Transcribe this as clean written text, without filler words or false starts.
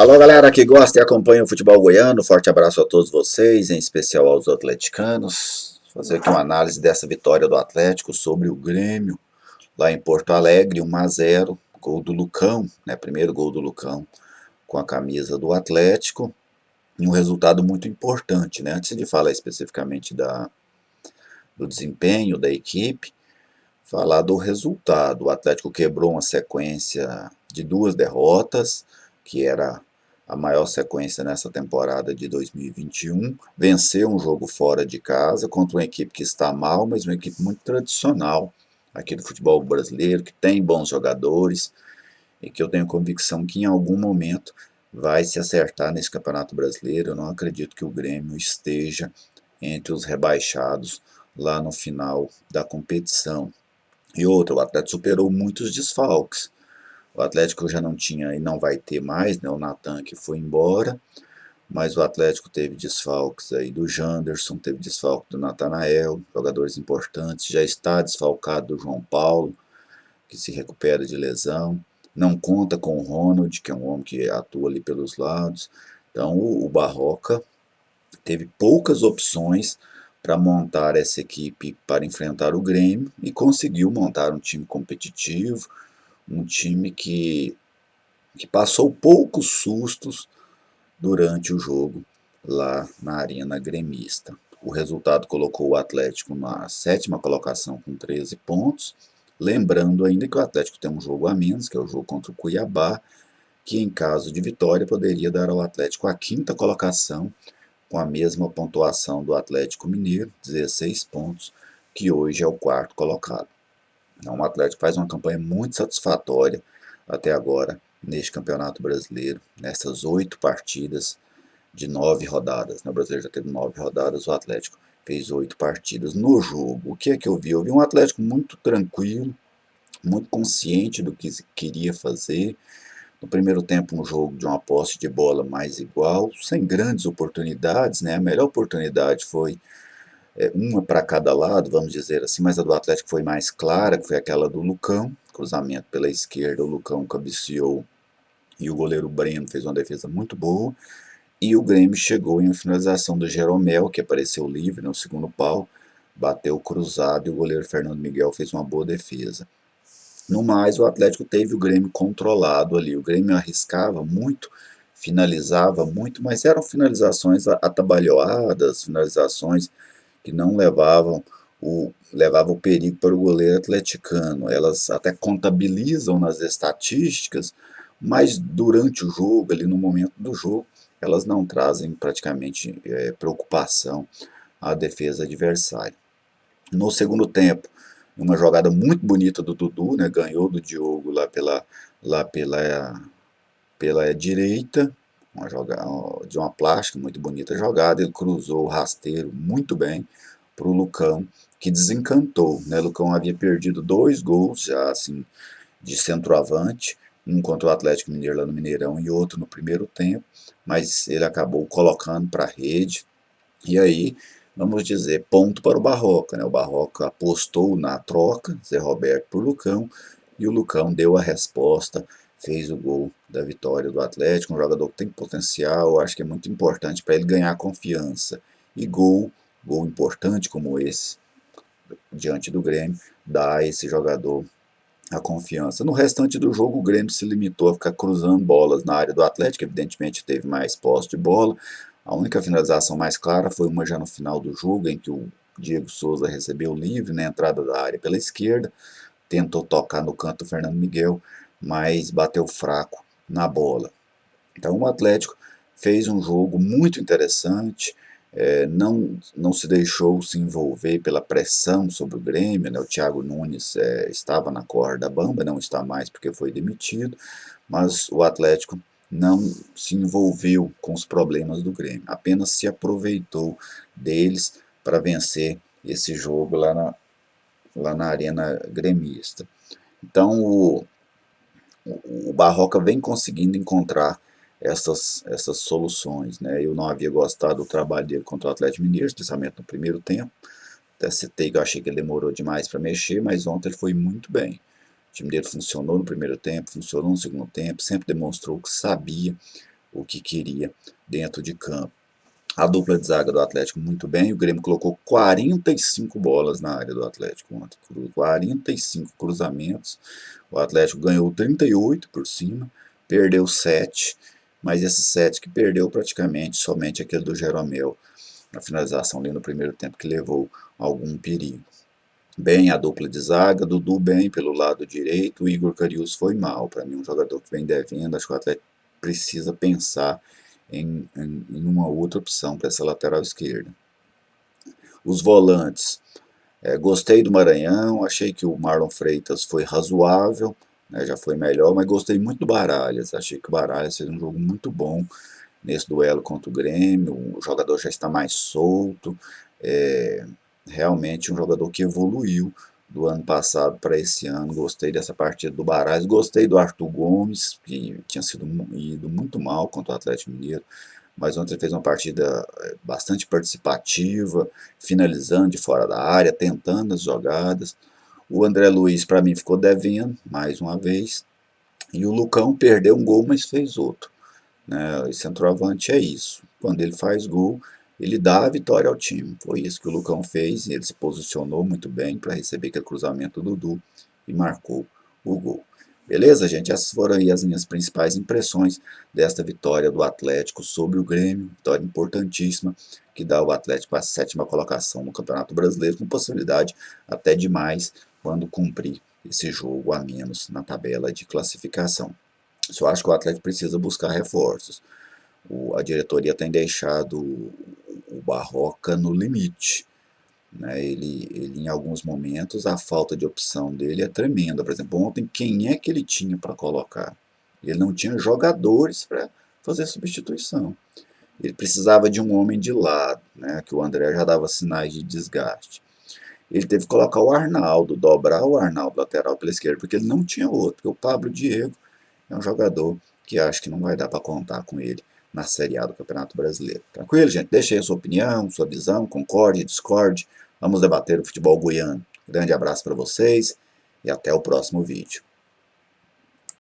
Alô, galera que gosta e acompanha o futebol goiano, forte abraço a todos vocês, em especial aos atleticanos. Vou fazer aqui uma análise dessa vitória do Atlético sobre o Grêmio, lá em Porto Alegre, 1-0, gol do Lucão, né, primeiro gol do Lucão com a camisa do Atlético, e um resultado muito importante, né, antes de falar especificamente do desempenho da equipe, falar do resultado. O Atlético quebrou uma sequência de 2 derrotas, que era a maior sequência nessa temporada de 2021. Venceu um jogo fora de casa contra uma equipe que está mal, mas uma equipe muito tradicional aqui do futebol brasileiro, que tem bons jogadores e que eu tenho convicção que em algum momento vai se acertar nesse Campeonato Brasileiro. Eu não acredito que o Grêmio esteja entre os rebaixados lá no final da competição. E outra, o Atlético superou muitos desfalques. O Atlético já não tinha e não vai ter mais, né? O Natan que foi embora, mas o Atlético teve desfalques aí do Janderson, teve desfalque do Natanael, jogadores importantes, já está desfalcado do João Paulo, que se recupera de lesão, não conta com o Ronald, que é um homem que atua ali pelos lados. Então o Barroca teve poucas opções para montar essa equipe para enfrentar o Grêmio e conseguiu montar um time competitivo, um time que passou poucos sustos durante o jogo lá na Arena Gremista. O resultado colocou o Atlético na 7ª colocação com 13 pontos, lembrando ainda que o Atlético tem um jogo a menos, que é o jogo contra o Cuiabá, que em caso de vitória poderia dar ao Atlético a 5ª colocação, com a mesma pontuação do Atlético Mineiro, 16 pontos, que hoje é o 4º colocado. Então, o Atlético faz uma campanha muito satisfatória até agora neste Campeonato Brasileiro, nessas 8 partidas de 9 rodadas. O Brasileiro já teve 9 rodadas, o Atlético fez 8 partidas. No jogo, o que é que eu vi? Eu vi um Atlético muito tranquilo, muito consciente do que queria fazer. No primeiro tempo, um jogo de uma posse de bola mais igual, sem grandes oportunidades, né? A melhor oportunidade foi uma para cada lado, vamos dizer assim, mas a do Atlético foi mais clara, que foi aquela do Lucão, cruzamento pela esquerda, o Lucão cabeceou e o goleiro Breno fez uma defesa muito boa, e o Grêmio chegou em uma finalização do Jeromel, que apareceu livre no segundo pau, bateu cruzado e o goleiro Fernando Miguel fez uma boa defesa. No mais, o Atlético teve o Grêmio controlado ali. O Grêmio arriscava muito, finalizava muito, mas eram finalizações atabalhoadas, finalizações que não levavam o perigo para o goleiro atleticano. Elas até contabilizam nas estatísticas, mas durante o jogo, ali no momento do jogo, elas não trazem praticamente preocupação à defesa adversária. No segundo tempo, uma jogada muito bonita do Dudu, né, ganhou do Diogo lá pela direita, uma jogada de uma plástica, muito bonita jogada, ele cruzou o rasteiro muito bem para o Lucão, que desencantou, né? O Lucão havia perdido 2 gols já assim de centroavante, um contra o Atlético Mineiro lá no Mineirão e outro no primeiro tempo, mas ele acabou colocando para a rede, e aí, vamos dizer, ponto para o Barroca, né? O Barroca apostou na troca, Zé Roberto por Lucão, e o Lucão deu a resposta, fez o gol da vitória do Atlético, um jogador que tem potencial, eu acho que é muito importante para ele ganhar confiança. E gol importante como esse, diante do Grêmio, dá a esse jogador a confiança. No restante do jogo, o Grêmio se limitou a ficar cruzando bolas na área do Atlético, evidentemente teve mais posse de bola. A única finalização mais clara foi uma já no final do jogo, em que o Diego Souza recebeu livre na entrada da área pela esquerda, tentou tocar no canto do Fernando Miguel, mas bateu fraco na bola. Então o Atlético fez um jogo muito interessante, não se deixou se envolver pela pressão sobre o Grêmio, né? O Thiago Nunes estava na corda bamba, não está mais porque foi demitido, mas o Atlético não se envolveu com os problemas do Grêmio, apenas se aproveitou deles para vencer esse jogo lá na Arena Gremista. Então o Barroca vem conseguindo encontrar essas soluções, né? Eu não havia gostado do trabalho dele contra o Atlético Mineiro, especialmente no primeiro tempo. Até citei que eu achei que ele demorou demais para mexer, mas ontem ele foi muito bem. O time dele funcionou no primeiro tempo, funcionou no segundo tempo, sempre demonstrou que sabia o que queria dentro de campo. A dupla de zaga do Atlético muito bem, o Grêmio colocou 45 bolas na área do Atlético ontem, 45 cruzamentos, o Atlético ganhou 38 por cima, perdeu 7, mas esses 7 que perdeu praticamente somente aquele do Jeromel, na finalização ali no primeiro tempo, que levou algum perigo. Bem a dupla de zaga, Dudu bem pelo lado direito, o Igor Carius foi mal, para mim um jogador que vem devendo, acho que o Atlético precisa pensar em uma outra opção para essa lateral esquerda. Os volantes, gostei do Maranhão, achei que o Marlon Freitas foi razoável, né, já foi melhor, mas gostei muito do Baralhas, achei que o Baralhas fez um jogo muito bom nesse duelo contra o Grêmio, o jogador já está mais solto, é, realmente um jogador que evoluiu do ano passado para esse ano, gostei dessa partida do Baralhas, gostei do Arthur Gomes, que tinha ido muito mal contra o Atlético Mineiro, mas ontem ele fez uma partida bastante participativa, finalizando de fora da área, tentando as jogadas. O André Luiz, para mim, ficou devendo, mais uma vez. E o Lucão perdeu um gol, mas fez outro. Né? E centroavante é isso. Quando ele faz gol, ele dá a vitória ao time. Foi isso que o Lucão fez, e ele se posicionou muito bem para receber aquele cruzamento do Dudu e marcou o gol. Beleza, gente? Essas foram aí as minhas principais impressões desta vitória do Atlético sobre o Grêmio. Vitória importantíssima que dá o Atlético para a 7ª colocação no Campeonato Brasileiro, com possibilidade até de mais quando cumprir esse jogo a menos na tabela de classificação. Só acho que o Atlético precisa buscar reforços. A diretoria tem deixado o Barroca no limite. Né? Ele, em alguns momentos, a falta de opção dele é tremenda. Por exemplo, ontem, quem é que ele tinha para colocar? Ele não tinha jogadores para fazer substituição. Ele precisava de um homem de lado, né? Que o André já dava sinais de desgaste. Ele teve que colocar o Arnaldo, dobrar o Arnaldo lateral pela esquerda, porque ele não tinha outro. Porque o Pablo Diego é um jogador que acho que não vai dar para contar com ele na Série A do Campeonato Brasileiro. Tranquilo, gente? Deixe aí a sua opinião, sua visão, concorde, discorde. Vamos debater o futebol goiano. Grande abraço para vocês e até o próximo vídeo.